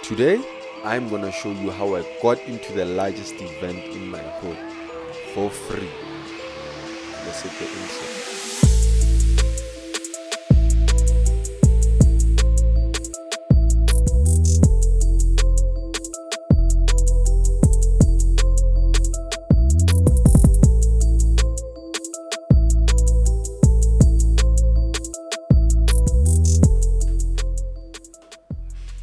Today, I'm gonna show you how I got into the largest event in my hood for free. Let's hit the intro.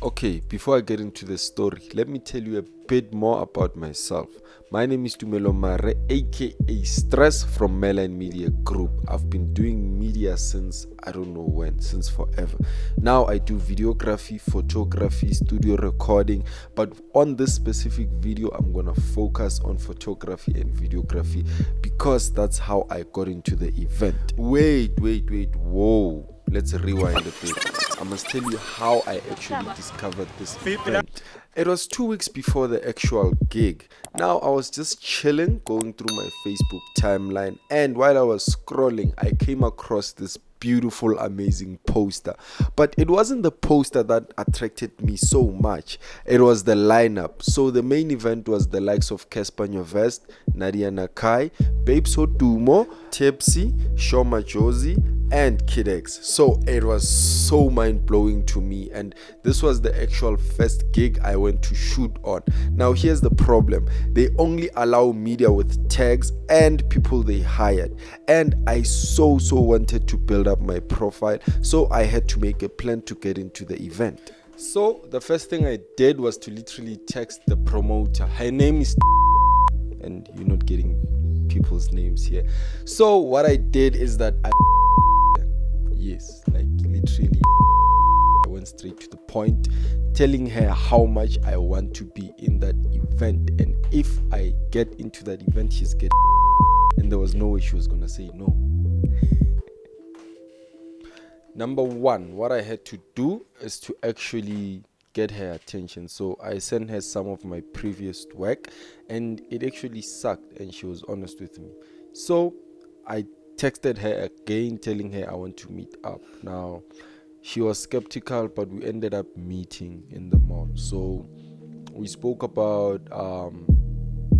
Okay, before I get into the story, let me tell you a bit more about myself. My name is Tumelo Mare, aka Stress from Melan Media Group. I've been doing media since I don't know when, since forever. Now I do videography, photography, studio recording, but on this specific video, I'm gonna focus on photography and videography because that's how I got into the event. Wait, whoa. Let's rewind a bit. I must tell you how I actually discovered this event. It was 2 weeks before the actual gig. Now I was just chilling, going through my Facebook timeline, and while I was scrolling, I came across this beautiful, amazing poster. But it wasn't the poster that attracted me so much. It was the lineup. So the main event was the likes of Casper Nyovest, Nadia Nakai, Babes Odumo, Tepsi, Shoma Josie, and Kid X. So it was so mind-blowing to me, and this was the actual first gig I went to shoot on. Now here's the problem. They only allow media with tags and people they hired, and I so wanted to build up my profile, so I had to make a plan to get into the event. So the first thing I did was to literally text the promoter. Her name is and you're not getting people's names here. So what I did is that yes, like literally I went straight to the point, telling her how much I want to be in that event, and if I get into that event, she's getting, and there was no way she was gonna say no. Number one, what I had to do is to actually get her attention. So I sent her some of my previous work, and it actually sucked, and she was honest with me. So I texted her again, telling her I want to meet up. Now she was skeptical, but we ended up meeting in the mall. So we spoke about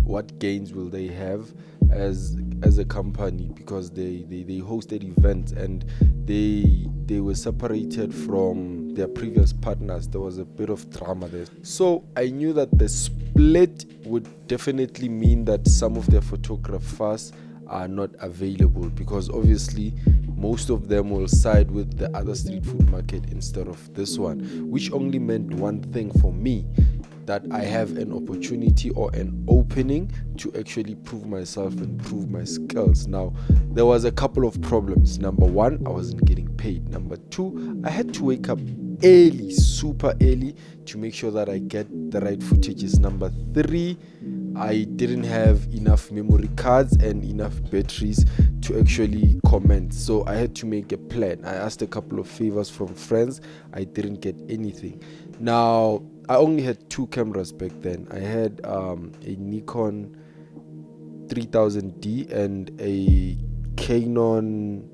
what gains will they have as a company, because they hosted events and they were separated from their previous partners. There was a bit of drama there. So I knew that the split would definitely mean that some of their photographers are not available, because obviously most of them will side with the other street food market instead of this one, which only meant one thing for me, that I have an opportunity or an opening to actually prove myself and prove my skills. Now, there was a couple of problems. Number one, I wasn't getting paid. Number two, I had to wake up early, super early, to make sure that I get the right footages. Number three, I didn't have enough memory cards and enough batteries to actually comment. So I had to make a plan. I asked a couple of favors from friends. I didn't get anything. Now, I only had two cameras back then. I had a Nikon 3000D and a Canon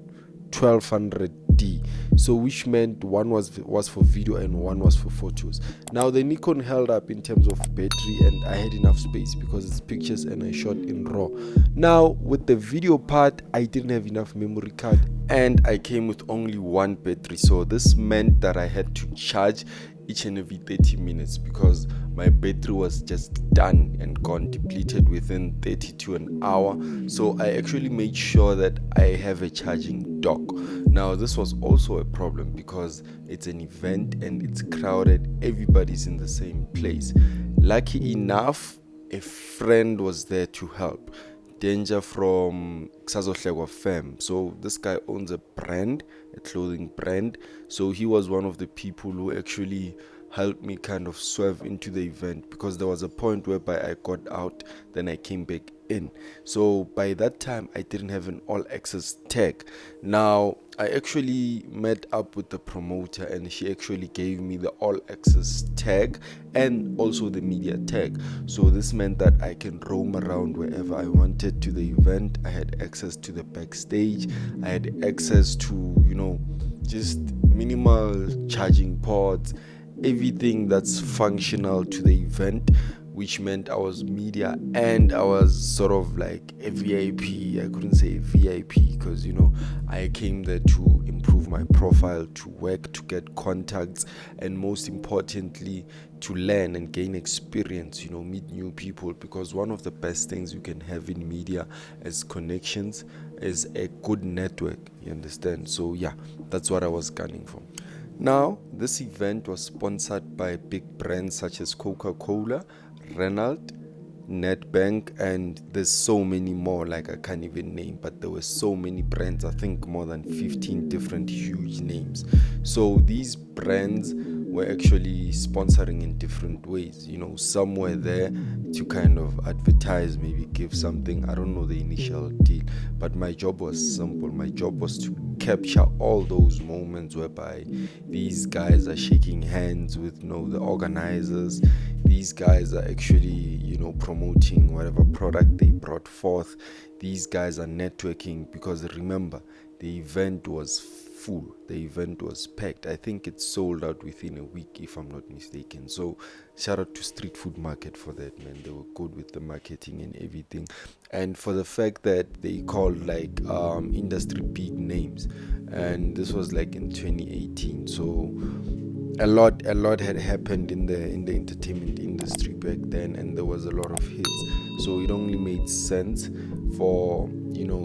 1200D. So which meant one was for video and one was for photos. Now the Nikon held up in terms of battery, and I had enough space because it's pictures and I shot in RAW. Now with the video part, I didn't have enough memory card and I came with only one battery. So this meant that I had to charge each and every 30 minutes because my battery was just done and gone, depleted within 30 to an hour. So I actually made sure that I have a charging dock. Now this was also a problem because it's an event and it's crowded, everybody's in the same place. Lucky enough, a friend was there to help. Danger from Xazohlekwa Fam. So this guy owns a brand, a clothing brand. So he was one of the people who actually helped me kind of swerve into the event, because there was a point whereby I got out, then I came back in. So by that time I didn't have an all access tag. Now I actually met up with the promoter and she actually gave me the all access tag and also the media tag. So this meant that I can roam around wherever I wanted to the event. I had access to the backstage, I had access to just minimal charging ports everything that's functional to the event, which meant I was media and I was sort of like a VIP. I couldn't say VIP because, I came there to improve my profile, to work, to get contacts, and most importantly, to learn and gain experience, meet new people, because one of the best things you can have in media as connections is a good network, you understand? So yeah, that's what I was gunning for. Now, this event was sponsored by big brands such as Coca-Cola, Renault, Nedbank, and there's so many more, like I can't even name, but there were so many brands, I think more than 15 different huge names. So these brands were actually sponsoring in different ways. Some were there to kind of advertise, maybe give something. I don't know the initial deal, but my job was simple. My job was to capture all those moments whereby these guys are shaking hands with the organizers. These guys are actually promoting whatever product they brought forth. These guys are networking, because remember, the event was full, the event was packed. I think it sold out within a week, if I'm not mistaken. So shout out to Street Food Market for that, man. They were good with the marketing and everything, and for the fact that they called like industry big names. And this was like in 2018, so a lot had happened in the entertainment industry back then, and there was a lot of hits. So it only made sense for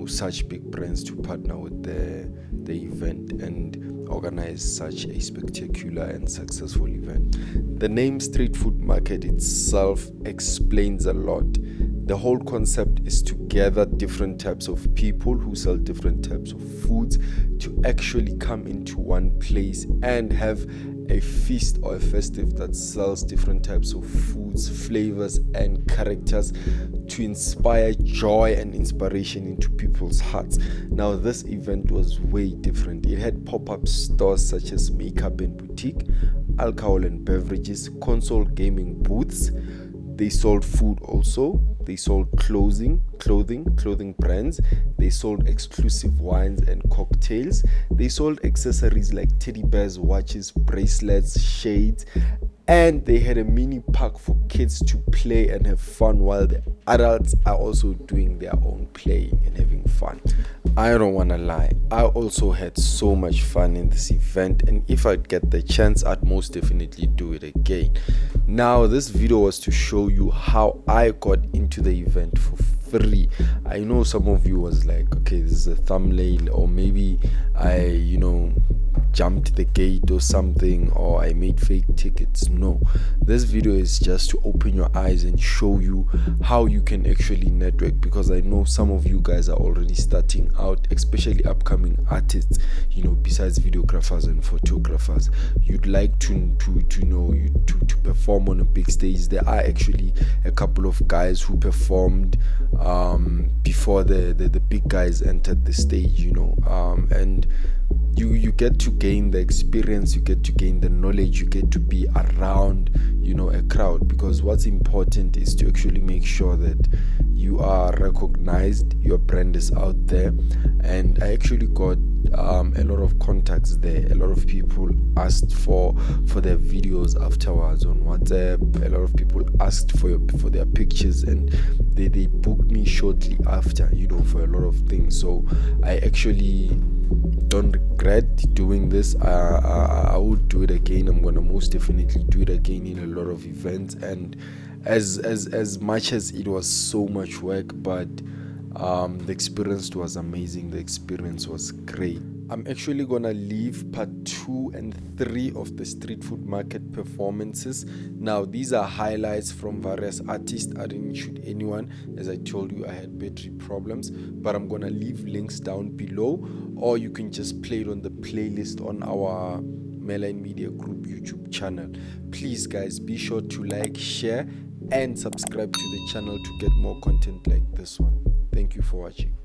such big brands to partner with the event and organize such a spectacular and successful event. The name Street Food Market itself explains a lot. The whole concept is to gather different types of people who sell different types of foods to actually come into one place and have a feast or a festive that sells different types of foods, flavors, and characters to inspire joy and inspiration into people's hearts. Now, this event was way different. It had pop-up stores such as makeup and boutique, alcohol and beverages, console gaming booths. They sold food also. They sold clothing brands. They sold exclusive wines and cocktails. They sold accessories like teddy bears, watches, bracelets, shades, and they had a mini park for kids to play and have fun, while the adults are also doing their own playing and having fun. I don't want to lie, I also had so much fun in this event, and if I'd get the chance, I'd most definitely do it again. Now, this video was to show you how I got into the event for free. I know some of you was like, okay, this is a thumbnail, or maybe I jumped the gate or something, or I made fake tickets. No, this video is just to open your eyes and show you how you can actually network, because I know some of you guys are already starting out, especially upcoming artists, besides videographers and photographers. You'd like to perform on a big stage. There are actually a couple of guys who performed before the big guys entered the stage, and you get to gain the experience, you get to gain the knowledge, you get to be around a crowd, because what's important is to actually make sure that you are recognized, your brand is out there. And I actually got a lot of contacts there. A lot of people asked for their videos afterwards on WhatsApp. A lot of people asked for their pictures, and they booked me shortly after, for a lot of things. So I actually don't regret doing this. I would do it again. I'm gonna most definitely do it again in a lot of events. And as much as it was so much work, but the experience was amazing. The experience was great. I'm actually gonna leave part 2 and 3 of the Street Food Market performances. Now, these are highlights from various artists. I didn't shoot anyone, as I told you I had battery problems, but I'm gonna leave links down below, or you can just play it on the playlist on our Melanin Media Group YouTube channel. Please guys, be sure to like, share, and subscribe to the channel to get more content like this one. Thank you for watching.